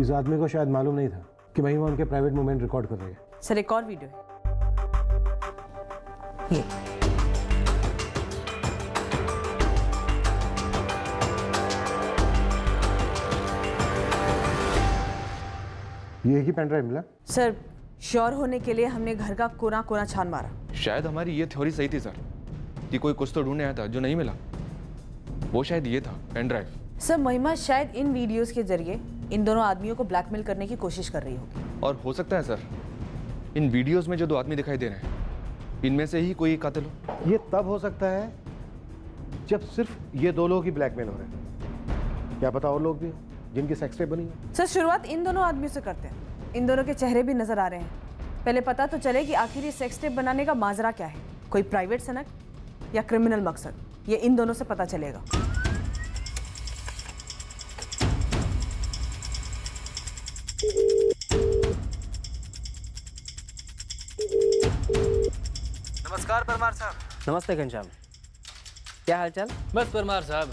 इस आदमी को शायद मालूम नहीं था कि महिमा उनके प्राइवेट मूवमेंट रिकॉर्ड कर रही है। सर एक और वीडियो है ये एक ही पेन ड्राइव मिला? सर श्योर होने के लिए हमने घर का कोना कोना छान मारा। शायद हमारी ये थ्योरी सही थी सर कि कोई कुछ तो ढूंढने आया था जो नहीं मिला। वो शायद ये था पेन ड्राइव। सर महिमा शायद इन वीडियोस के जरिए इन दोनों आदमियों को ब्लैकमेल करने की कोशिश कर रही होगी। और हो सकता है सर इन वीडियोस में जो दो आदमी दिखाई दे रहे हैं इनमें से ही कोई कातिल हो। ये तब हो सकता है जब सिर्फ ये दो लोग ही ब्लैकमेल हो रहे हैं। क्या पता और लोग भी जिनकी सेक्स टेप बनी है। सर शुरुआत इन दोनों आदमियों से करते हैं। इन दोनों के चेहरे भी नजर आ रहे हैं। पहले पता तो चले कि आखिर ये सेक्स टेप बनाने का माजरा क्या है। कोई प्राइवेट सनक या क्रिमिनल मकसद, ये इन दोनों से पता चलेगा। नमस्कार परमार साहब। नमस्ते घनश्याम, क्या हालचाल? बस परमार साहब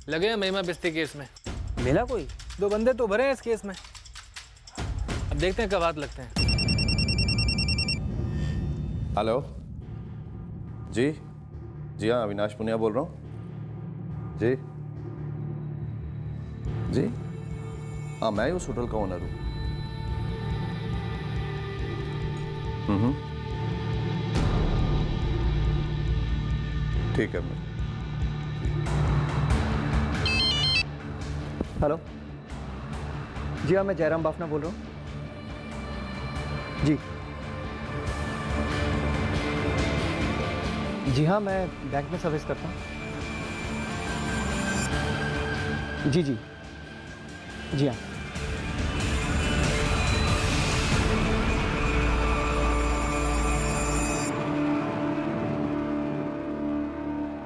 लगे हैं महिमा बिस्ती केस में। मिला कोई? 2 बंदे तो भरे हैं इस केस में, अब देखते हैं कब हाथ लगते हैं। हेलो जी, जी हाँ अविनाश पुनिया बोल रहा हूँ जी। जी हाँ मैं ही उस होटल का ओनर हूँ। ठीक है मैं। हेलो जी हाँ, मैं जयराम बाफना बोल रहा हूँ जी। जी हाँ, मैं बैंक में सर्विस करता हूँ। जी जी जी हाँ।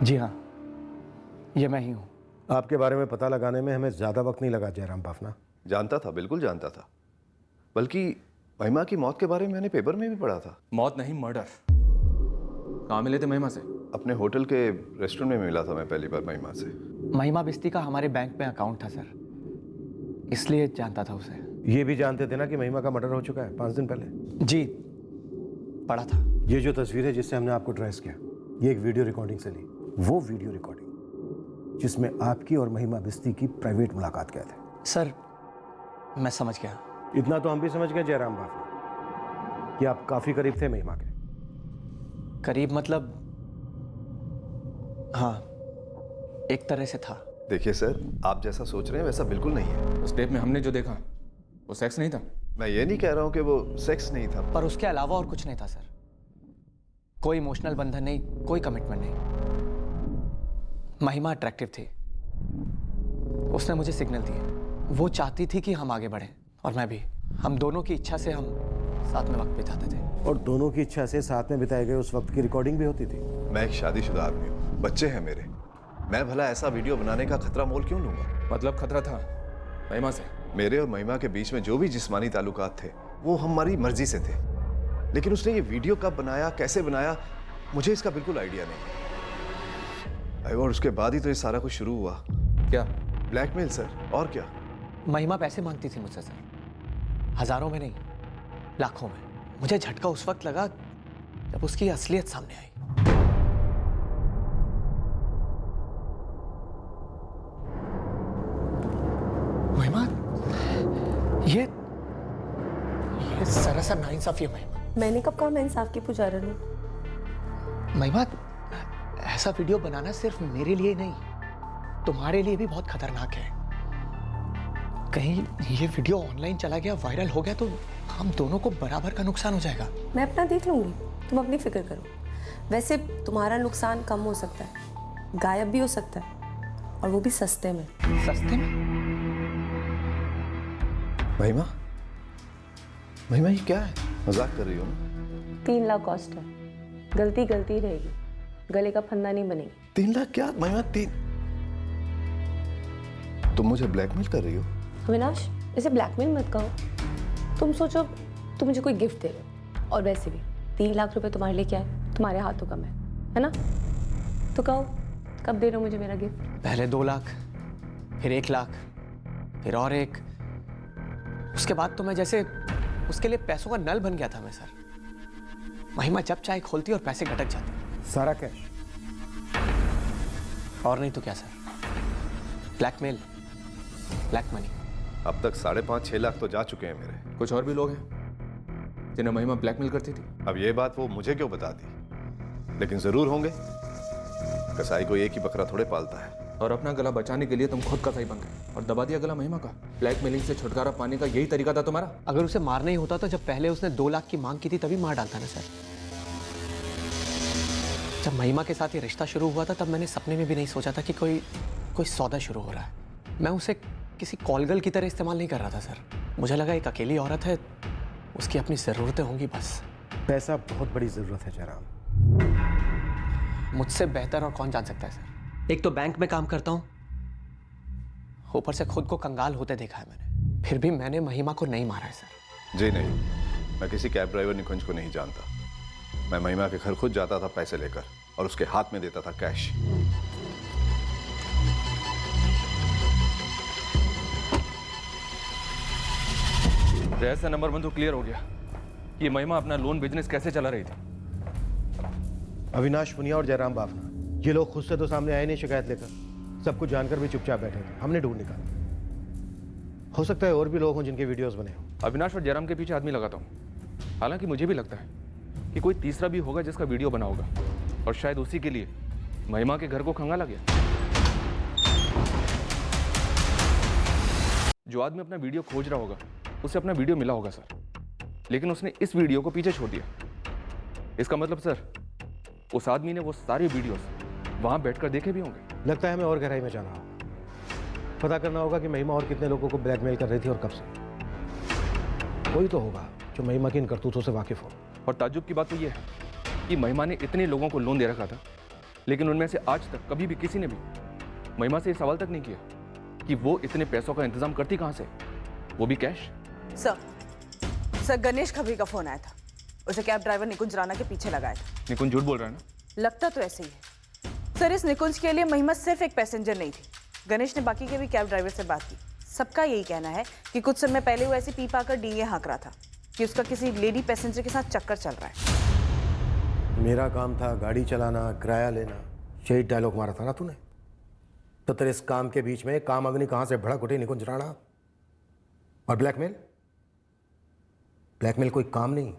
जी हाँ, ये मैं ही हूँ। आपके बारे में पता लगाने में हमें ज्यादा वक्त नहीं लगा जयराम बाफना। जानता था, बिल्कुल जानता था। बल्कि महिमा की मौत के बारे में मैंने पेपर में भी पढ़ा था। मौत नहीं मर्डर। कहाँ मिले थे महिमा से? अपने होटल के रेस्टोरेंट में मिला था मैं पहली बार महिमा से। महिमा बिस्ती का हमारे बैंक में अकाउंट था सर, इसलिए जानता था उसे। ये भी जानते थे ना कि महिमा का मर्डर हो चुका है 5 दिन पहले? जी पढ़ा था। ये जो तस्वीर है जिससे हमने आपको ट्रेस किया, ये एक वीडियो रिकॉर्डिंग से ली। वो वीडियो रिकॉर्डिंग जिसमें आपकी और महिमा बिस्ती की प्राइवेट मुलाकात कैद है। सर मैं समझ गया। इतना तो हम भी समझ गए जयराम बाफना कि आप काफी करीब थे महिमा के। करीब मतलब? हाँ, एक तरह से था। देखिए सर, आप जैसा सोच रहे हैं वैसा बिल्कुल नहीं है। उस टेप में हमने जो देखा वो सेक्स नहीं था। मैं ये नहीं कह रहा हूँ कि वो सेक्स नहीं था, पर उसके अलावा और कुछ नहीं था सर। कोई इमोशनल बंधन नहीं, कोई कमिटमेंट नहीं। महिमा अट्रैक्टिव थी, उसने मुझे सिग्नल दिए। वो चाहती थी कि हम आगे बढ़ें और मैं भी। हम दोनों की इच्छा से हम साथ में वक्त बिताते थे। और दोनों की इच्छा से साथ में बिताए गए उस वक्त की रिकॉर्डिंग भी होती थी। मैं एक शादीशुदा आदमी हूँ, बच्चे हैं मेरे। मैं भला ऐसा वीडियो बनाने का खतरा मोल क्यों लूंगा? मतलब खतरा था महिमा से? मेरे और महिमा के बीच में जो भी जिस्मानी ताल्लुकात थे वो हमारी मर्जी से थे। लेकिन उसने ये वीडियो कब बनाया, कैसे बनाया, मुझे इसका बिल्कुल आइडिया नहीं। और उसके बाद ही तो ये सारा कुछ शुरू हुआ। क्या? ब्लैकमेल सर, और क्या। महिमा पैसे मांगती थी मुझसे सर, हजारों में नहीं लाखों में। मुझे झटका उस वक्त लगा जब उसकी असलियत सामने आई। महिमा, ये सरासर नाइंसाफी है महिमा। मैंने कब कहा मैं इंसाफ की पुजारन हूँ? महिमा, ऐसा वीडियो बनाना सिर्फ मेरे लिए नहीं, तुम्हारे लिए भी बहुत खतरनाक है। कहीं ये वीडियो ऑनलाइन चला गया, वायरल हो गया तो हम दोनों को बराबर का नुकसान हो जाएगा। मैं अपना देख लूंगी, तुम अपनी फिक्र करो। वैसे तुम्हारा नुकसान कम हो सकता है, गायब भी हो सकता है, और वो भी सस्ते में। सस्ते में? महिमा, महिमा ये क्या है? मजाक कर रही हो ना? 3 लाख कॉस्ट है, गलती गलती ही रहेगी, गले का फंदा नहीं बनेगी। 3 लाख क्या महिमा? 3? तुम मुझे ब्लैकमेल कर रही हो? अविनाश, इसे ब्लैकमेल मत कहो। तुम सोचो तुम मुझे कोई गिफ्ट दे रहे हो, और वैसे भी 3 लाख रुपए तुम्हारे लिए क्या है? तुम्हारे हाथों कम है ना? तो कहो कब दे रहे हो मुझे मेरा गिफ्ट? पहले 2 लाख, फिर 1 लाख, फिर और 1, उसके बाद तो मैं जैसे उसके लिए पैसों का नल बन गया था मैं सर। महिमा जब चाहे खोलती और पैसे गटक जाते। सारा कैश? और नहीं तो क्या सर, ब्लैकमेल, ब्लैक मनी। अब तक 5.5-6 लाख तो जा चुके हैं मेरे। कुछ और भी लोग हैं जिन्हें महिमा ब्लैकमेल करती थी? अब ये बात वो मुझे क्यों बता दी, लेकिन जरूर होंगे। कसाई को एक ही बकरा थोड़े पालता है। और अपना गला बचाने के लिए तुम खुद कसाई बन गए और दबा दिया गला महिमा का। ब्लैकमेलिंग से छुटकारा पाने का यही तरीका था तुम्हारा? अगर उसे मारना ही होता तो जब पहले उसने 2 लाख की मांग की थी तभी मार डालता ना सर। जब महिमा के साथ ये रिश्ता शुरू हुआ था तब मैंने सपने में भी नहीं सोचा था कि कोई सौदा शुरू हो रहा है। मैं उसे किसी कॉलगल की तरह इस्तेमाल नहीं कर रहा था सर। मुझे लगा एक अकेली औरत है, उसकी अपनी ज़रूरतें होंगी बस। पैसा बहुत बड़ी ज़रूरत है जयराम। मुझसे बेहतर और कौन जान सकता है सर। एक तो बैंक में काम करता हूँ, ऊपर से खुद को कंगाल होते देखा है मैंने, फिर भी मैंने महिमा को नहीं मारा है सर। जी नहीं, मैं किसी कैब ड्राइवर निकुंज को नहीं जानता। मैं महिमा के घर खुद जाता था पैसे लेकर और उसके हाथ में देता था कैश। रहस्य नंबर 1 तो क्लियर हो गया कि महिमा अपना लोन बिजनेस कैसे चला रही थी। अविनाश पुनिया और जयराम बाफना, ये लोग खुद से तो सामने आए नहीं शिकायत लेकर। सब कुछ जानकर भी चुपचाप बैठे थे। हमने ढूंढ निकाला। हो सकता है और भी लोग हों जिनके वीडियोस बने हों। अविनाश और जयराम के पीछे आदमी लगाता हूँ। हालांकि मुझे भी लगता है कि कोई तीसरा भी होगा जिसका वीडियो बना होगा और शायद उसी के लिए महिमा के घर को खंगाला गया। जो आदमी अपना वीडियो खोज रहा होगा उसे अपना वीडियो मिला होगा सर, लेकिन उसने इस वीडियो को पीछे छोड़ दिया। इसका मतलब सर उस आदमी ने वो सारे वीडियोस वहां बैठकर देखे भी होंगे। लगता है हमें और गहराई में जाना होगा। पता करना होगा कि महिमा और कितने लोगों को ब्लैकमेल कर रही थी और कब से। कोई तो होगा जो महिमा की इन करतूतों से वाकिफ हो। और ताज्जुब की बात तो ये है कि महिमा ने इतने लोगों को लोन दे रखा था, लेकिन उनमें से आज तक कभी भी किसी ने भी महिमा से ये सवाल तक नहीं किया कि वो इतने पैसों का इंतजाम करती कहाँ से, वो भी कैश। सर गणेश खबरी का फोन आया था। उसे कैब ड्राइवर निकुंज राणा के पीछे लगाया था। निकुंज झूठ बोल रहा है ना? लगता तो ऐसे ही है सर। इस निकुंज के लिए महिमा सिर्फ एक पैसेंजर नहीं थी। गणेश ने बाकी के भी कैब ड्राइवर से बात की। सबका यही कहना है कि कुछ समय पहले वो ऐसी पी पाकर डीए हाँक रहा था कि उसका किसी लेडी पैसेंजर के साथ चक्कर चल रहा है। मेरा काम था गाड़ी चलाना, किराया लेना। यही डायलॉग मारा था ना तूने? तो तेरे इस काम के बीच में काम अग्नि कहां से भड़क उठी निकुंज राणा? और ब्लैकमेल? ब्लैकमेल कोई काम नहीं,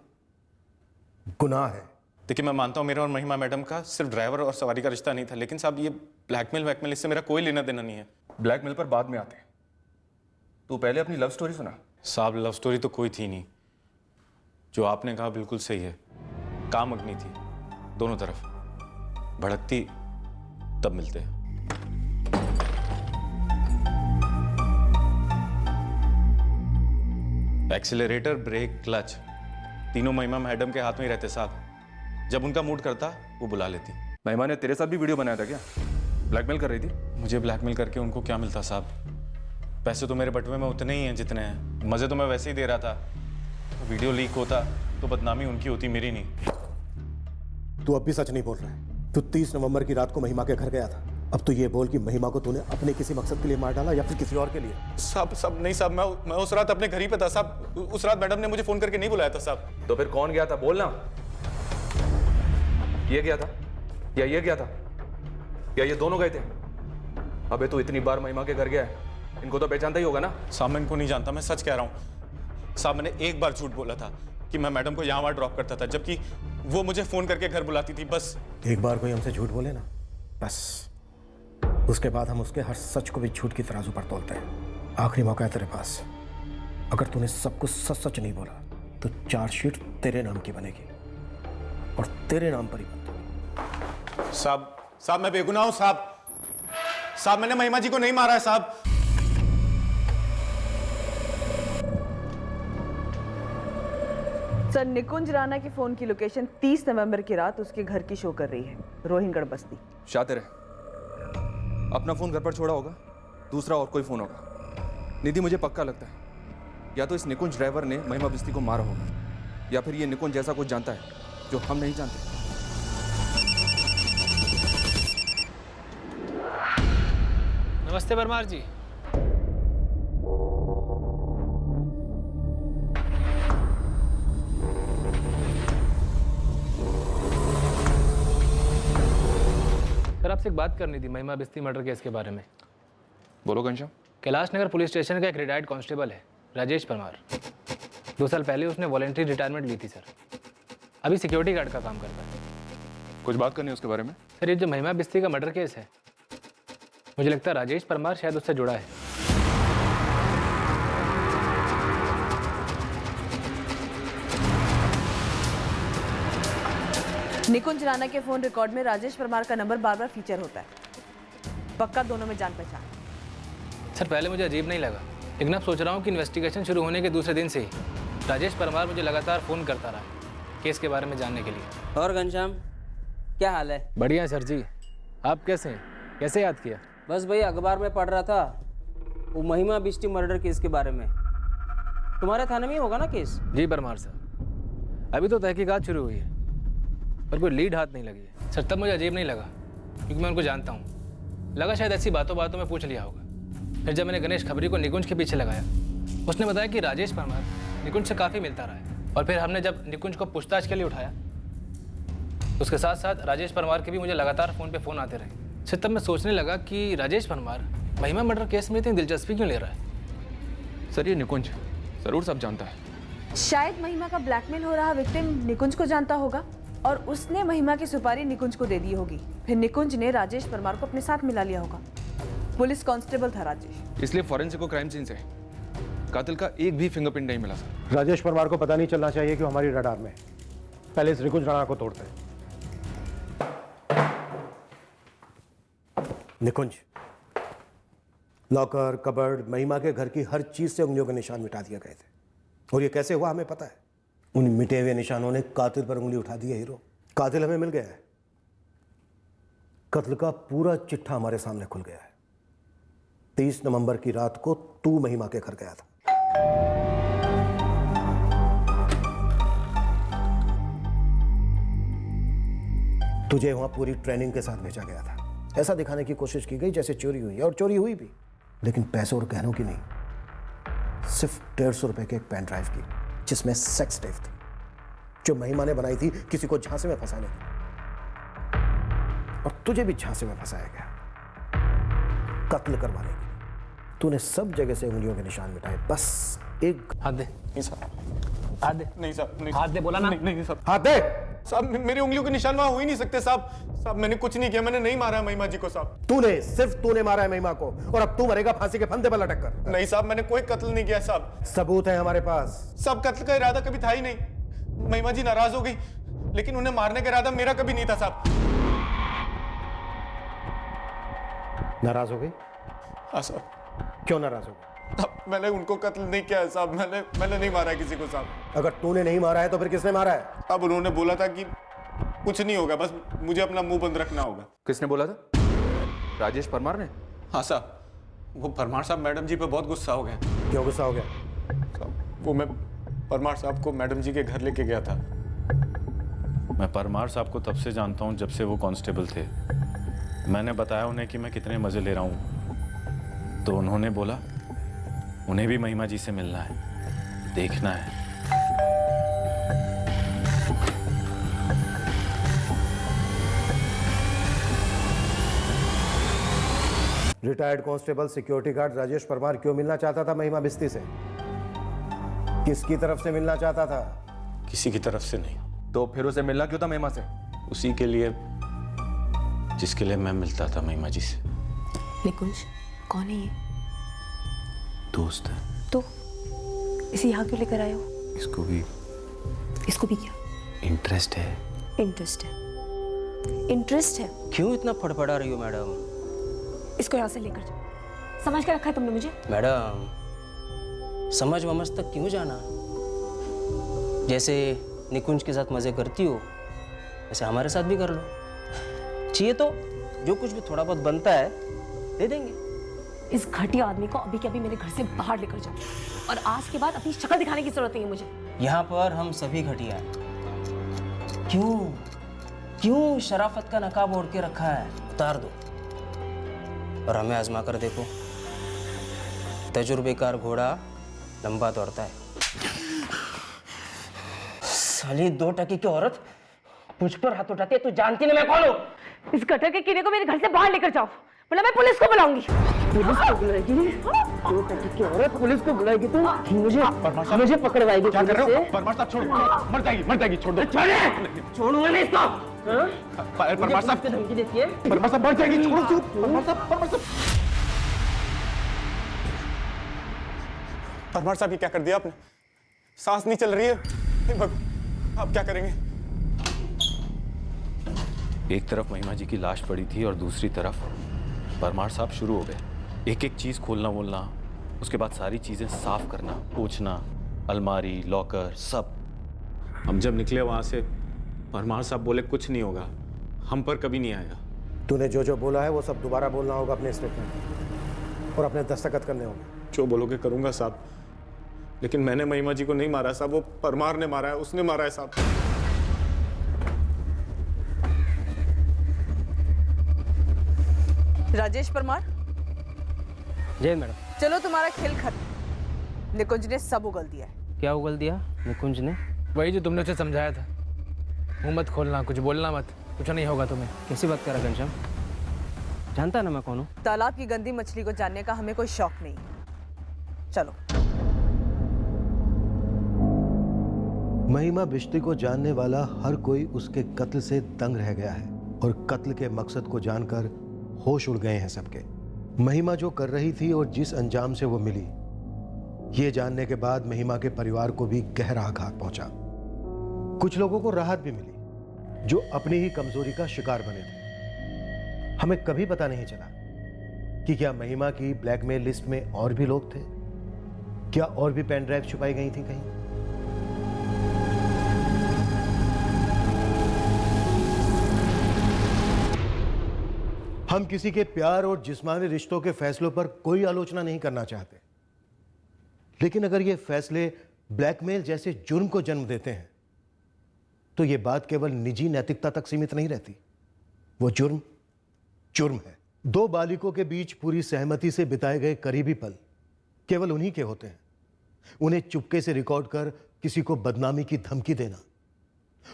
गुनाह है। देखिए, मैं मानता हूँ मेरा और महिमा मैडम का सिर्फ ड्राइवर और सवारी का रिश्ता नहीं था, लेकिन साहब ये ब्लैकमेल इससे मेरा कोई लेना देना नहीं है। ब्लैकमेल पर बाद में आते हैं। तू पहले अपनी लव स्टोरी सुना। साहब लव स्टोरी तो कोई थी नहीं। जो आपने कहा बिल्कुल सही है, काम अग्नि थी दोनों तरफ। भड़कती तब मिलते हैं। एक्सीलरेटर, ब्रेक, क्लच तीनों महिमा मैडम के हाथ में ही रहते साहब। जब उनका मूड करता वो बुला लेती। महिमा ने तेरे साथ भी वीडियो बनाया था क्या? ब्लैकमेल कर रही थी? मुझे ब्लैकमेल करके उनको क्या मिलता साहब? पैसे तो मेरे बटुए में उतने ही हैं जितने हैं। मजे तो मैं वैसे ही दे रहा था। वीडियो लीक होता तो बदनामी उनकी होती, मेरी नहीं। तू अब भी सच नहीं बोल रहा है। तू 30 नवंबर की रात को महिमा के घर गया था। अब तो ये बोल कि महिमा को तूने अपने किसी मकसद के लिए मार डाला या फिर किसी और के लिए? साहब नहीं साहब, मैं उस रात अपने घर ही पे था साहब। उस रात मैडम ने मुझे फोन करके नहीं बुलाया था साहब। तो फिर कौन गया था बोलना? ये गया था या ये गया था या ये दोनों गए थे? अबे तू इतनी बार महिमा के घर गया है, इनको तो पहचानता ही होगा ना? साहब मैं इनको नहीं जानता, मैं सच कह रहा हूँ साहब। मैंने एक बार झूठ बोला था कि मैं मैडम को यहाँ वहाँ ड्रॉप करता था, जबकि वो मुझे फोन करके घर बुलाती थी। बस एक बार कोई हमसे झूठ बोले ना, बस उसके बाद हम उसके हर सच को भी झूठ की तराजू पर तोलते हैं। आखिरी मौका है तेरे पास। अगर तूने सब कुछ सच सच नहीं बोला तो चार्जशीट तेरे नाम की बनेगी और तेरे नाम पर ही बनेगी। साहब मैं बेगुनाह हूं साहब। मैंने महिमा जी को नहीं मारा है साहब। सर निकुंज राणा की फोन की लोकेशन 30 नवंबर की रात उसके घर की शो कर रही है, रोहिंगढ़ बस्ती। शातिर है। अपना फोन घर पर छोड़ा होगा, दूसरा और कोई फोन होगा। निधि मुझे पक्का लगता है या तो इस निकुंज ड्राइवर ने महिमा बिस्ती को मारा होगा या फिर ये निकुंज जैसा कुछ जानता है जो हम नहीं जानते। नमस्ते परमार जी। आपसे एक बात करनी थी महिमा बिस्ती मर्डर केस के बारे में। बोलो घनश्याम। कैलाश नगर पुलिस स्टेशन का एक रिटायर्ड कांस्टेबल है राजेश परमार। 2 साल पहले उसने वॉलंटरी रिटायरमेंट ली थी सर। अभी सिक्योरिटी गार्ड का काम करता है। कुछ बात करनी है उसके बारे में? सर ये जो महिमा बिस्ती का मर्डर केस है, मुझे लगता है राजेश परमार शायद उससे जुड़ा है। निकुंज राणा के फोन रिकॉर्ड में राजेश परमार का नंबर बार बार फीचर होता है। पक्का दोनों में जान पहचान। सर पहले मुझे अजीब नहीं लगा, लेकिन अब सोच रहा हूँ कि इन्वेस्टिगेशन शुरू होने के दूसरे दिन से ही राजेश परमार मुझे लगातार फ़ोन करता रहा केस के बारे में जानने के लिए। और घनश्याम क्या हाल है? बढ़िया सर जी, आप कैसे हैं? कैसे याद किया? बस भाई अखबार में पढ़ रहा था वो महिमा बिस्ती मर्डर केस के बारे में। तुम्हारे थाने में ही होगा ना केस? जी परमार साहब, अभी तो तहकीकात शुरू हुई है पर कोई लीड हाथ नहीं लगी है। सर तब मुझे अजीब नहीं लगा क्योंकि मैं उनको जानता हूँ। लगा शायद ऐसी बातों बातों में पूछ लिया होगा। फिर जब मैंने गणेश खबरी को निकुंज के पीछे लगाया, उसने बताया कि राजेश परमार निकुंज से काफ़ी मिलता रहा है। और फिर हमने जब निकुंज को पूछताछ के लिए उठाया, उसके साथ साथ राजेश परमार के भी मुझे लगातार फ़ोन पे फ़ोन आते रहे। सर तब मैं सोचने लगा कि राजेश परमार महिमा मर्डर केस में इतनी दिलचस्पी क्यों ले रहा है। सर ये निकुंज जरूर सब जानता है। शायद महिमा का ब्लैकमेल हो रहा विक्टिम निकुंज को जानता होगा और उसने महिमा की सुपारी निकुंज को दे दी होगी। फिर निकुंज ने राजेश परमार को अपने साथ मिला लिया होगा। पुलिस कांस्टेबल था राजेश, इसलिए फॉरेंसिक को क्राइम सीन से कातिल का एक भी फिंगरप्रिंट नहीं मिला सर। राजेश परमार को पता नहीं चलना चाहिए कि वो हमारी रडार में। पहले इस निकुंज राणा को तोड़ते हैं। निकुंज, लॉकर, कबर्ड, महिमा के घर की हर चीज से उंगलियों के निशान मिटा दिए गए थे। और ये कैसे हुआ हमें पता है। उन मिटे हुए निशानों ने कातिल पर उंगली उठा दी है। हीरो, कातिल हमें मिल गया है। कत्ल का पूरा चिट्ठा हमारे सामने खुल गया है। 30 नवंबर की रात को तू महिमा के घर गया था। तुझे वहां पूरी ट्रेनिंग के साथ भेजा गया था। ऐसा दिखाने की कोशिश की गई जैसे चोरी हुई है, और चोरी हुई भी, लेकिन पैसों और गहनों की नहीं। सिर्फ 150 रुपए के एक पेन ड्राइव की, जिसमें सेक्स टेप थी, जो महिमा ने बनाई थी किसी को झांसे में फंसाने की। और तुझे भी झांसे में फंसाया गया कत्ल करवाने के लिए। तूने सब जगह से उंगलियों के निशान मिटाए, बस एक हाथ दे। नहीं साहब, हाथ दे। नहीं साहब, नहीं हाथ दे, बोला ना। नहीं साहब। हाथ दे। साहब मेरी उंगलियों के निशान वहां हो ही नहीं सकते साहब। साहब मैंने कुछ नहीं किया, मैंने नहीं मारा महिमा जी को साहब। तूने, सिर्फ तूने मारा है महिमा को, और अब तू मरेगा फांसी के फंदे पर लटक कर। नहीं साहब, मैंने कोई कत्ल नहीं किया साहब। सबूत है हमारे पास। सब कत्ल का इरादा कभी था ही नहीं। महिमा जी नाराज हो गई, लेकिन उन्हें मारने का इरादा मेरा कभी नहीं था साहब। नाराज हो गई? हाँ साहब। क्यों नाराज हो गई? मैंने उनको कत्ल नहीं किया है साहब। मैंने नहीं मारा किसी को साहब। अगर तूने नहीं मारा है तो फिर किसने मारा है? अब उन्होंने बोला था कि कुछ नहीं होगा, बस मुझे अपना मुंह बंद रखना होगा। किसने बोला था? राजेश परमार ने? हाँ साहब, वो परमार साहब मैडम जी पे बहुत गुस्सा हो गए। क्यों गुस्सा हो गया? साहब वो मैं परमार साहब को मैडम जी के घर लेके गया था। मैं परमार साहब को तब से जानता हूँ जब से वो कांस्टेबल थे। मैंने बताया उन्हें कि मैं कितने मज़े ले रहा हूँ, तो उन्होंने बोला उन्हें भी महिमा जी से मिलना है, देखना है। Retired constable security guard Rajesh Parmar क्यों मिलना चाहता था महिमा बिस्ती से? किसकी तरफ से मिलना चाहता था? किसी की तरफ से नहीं। तो फिर उसे मिलना क्यों था महिमा से? उसी के लिए जिसके लिए मैं मिलता था महिमा जी से। निकुंज कौन है ये? दोस्त है। तो इसे यहाँ क्यों लेकर आए हो? इसको भी क्या इंटरेस्ट है। इंटरेस्ट है? क्यों इतना फड़फड़ा रही हो मैडम? इसको यहाँ से लेकर जाओ। समझ के रखा है तुमने मुझे? मैडम समझ वमझ तक क्यों जाना? जैसे निकुंज के साथ मजे करती हो वैसे हमारे साथ भी कर लो। चाहिए तो जो कुछ भी थोड़ा बहुत बनता है दे देंगे। इस घटिया आदमी को अभी के अभी मेरे घर से बाहर लेकर जाओ, और आज के बाद अपनी शक्ल दिखाने की जरूरत नहीं है मुझे। यहाँ पर हम सभी घटिया हैं। क्यों शराफत का नकाब ओढ़ के रखा है? उतार दो और हमें आजमा कर देखो। तजुर्बेकार घोड़ा लंबा दौड़ता है। साली 2 टकी की औरत मुझ पर हाथ उठाती है। तू जानती ना मैं कौन हूँ? इस गटर के कीड़े को मेरे घर से बाहर लेकर जाओ, वरना मैं पुलिस को बुलाऊंगी। पुलिस को बुलाएगी? दो पैसे की औरत पुलिस को बुलाएगी तो मुझे पकड़वाएगी। क्या कर रहे हो? परमार साहब छोड़, मर जाएगी, छोड़ दो। छोड़ूंगा नहीं इसको। परमार साहब धमकी देती है। परमार साहब मर जाएगी, छोड़ो। परमार साहब ये क्या कर दिया आपने? सांस नहीं चल रही है। आप क्या करेंगे? एक तरफ महिमा जी की लाश पड़ी थी और दूसरी तरफ परमार साहब शुरू हो गए। एक एक चीज खोलना वोलना, उसके बाद सारी चीजें साफ करना, पोंछना, अलमारी, लॉकर, सब। हम जब निकले वहां से परमार साहब बोले कुछ नहीं होगा, हम पर कभी नहीं आएगा। तूने जो जो बोला है वो सब दोबारा बोलना होगा अपने स्टेटमेंट और अपने दस्तखत करने होंगे। जो बोलोगे करूंगा साहब, लेकिन मैंने महिमा जी को नहीं मारा साहब, वो परमार ने मारा है, उसने मारा है साहब। राजेश परमार, जय मैडम। चलो तुम्हारा खेल खत्म। निकुंज ने सब उगल दिया है। क्या उगल दिया निकुंज ने? वही जो तुमने उसे समझाया था, मुंह मत खोलना, कुछ बोलना मत, कुछ नहीं होगा तुम्हें। कैसी बात कर रहा घनश्याम? जानता ना मैं कौन हूँ? तालाब की गंदी मछली को जानने का हमें कोई शौक नहीं। चलो। महिमा बिश्ती को जानने वाला हर कोई उसके कत्ल से दंग रह गया है और कत्ल के मकसद को जानकर होश उड़ गए हैं सबके। महिमा जो कर रही थी और जिस अंजाम से वो मिली, ये जानने के बाद महिमा के परिवार को भी गहरा आघात पहुंचा। कुछ लोगों को राहत भी मिली जो अपनी ही कमजोरी का शिकार बने थे। हमें कभी पता नहीं चला कि क्या महिमा की ब्लैकमेल लिस्ट में और भी लोग थे, क्या और भी पेन ड्राइव छुपाई गई थी कहीं। हम किसी के प्यार और जिस्मानी रिश्तों के फैसलों पर कोई आलोचना नहीं करना चाहते, लेकिन अगर ये फैसले ब्लैकमेल जैसे जुर्म को जन्म देते हैं तो ये बात केवल निजी नैतिकता तक सीमित नहीं रहती। वो जुर्म है। दो बालिकों के बीच पूरी सहमति से बिताए गए करीबी पल केवल उन्हीं के होते हैं। उन्हें चुपके से रिकॉर्ड कर किसी को बदनामी की धमकी देना,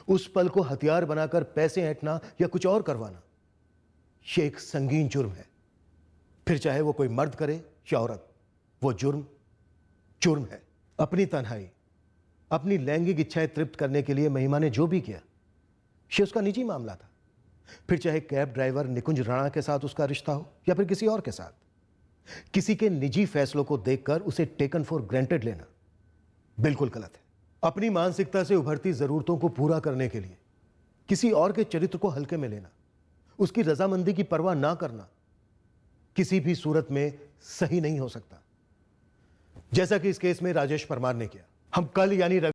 उस पल को हथियार बनाकर पैसे ऐंठना या कुछ और करवाना, ये एक संगीन जुर्म है। फिर चाहे वो कोई मर्द करे या औरत, वो जुर्म है। अपनी तन्हाई, अपनी लैंगिक इच्छाएं तृप्त करने के लिए महिमा ने जो भी किया, ये उसका निजी मामला था। फिर चाहे कैब ड्राइवर निकुंज राणा के साथ उसका रिश्ता हो या फिर किसी और के साथ, किसी के निजी फैसलों को देखकर उसे टेकन फॉर ग्रांटेड लेना बिल्कुल गलत है। अपनी मानसिकता से उभरती जरूरतों को पूरा करने के लिए किसी और के चरित्र को हल्के में लेना, उसकी रजामंदी की परवाह ना करना किसी भी सूरत में सही नहीं हो सकता, जैसा कि इस केस में राजेश परमार ने किया। हम कल यानी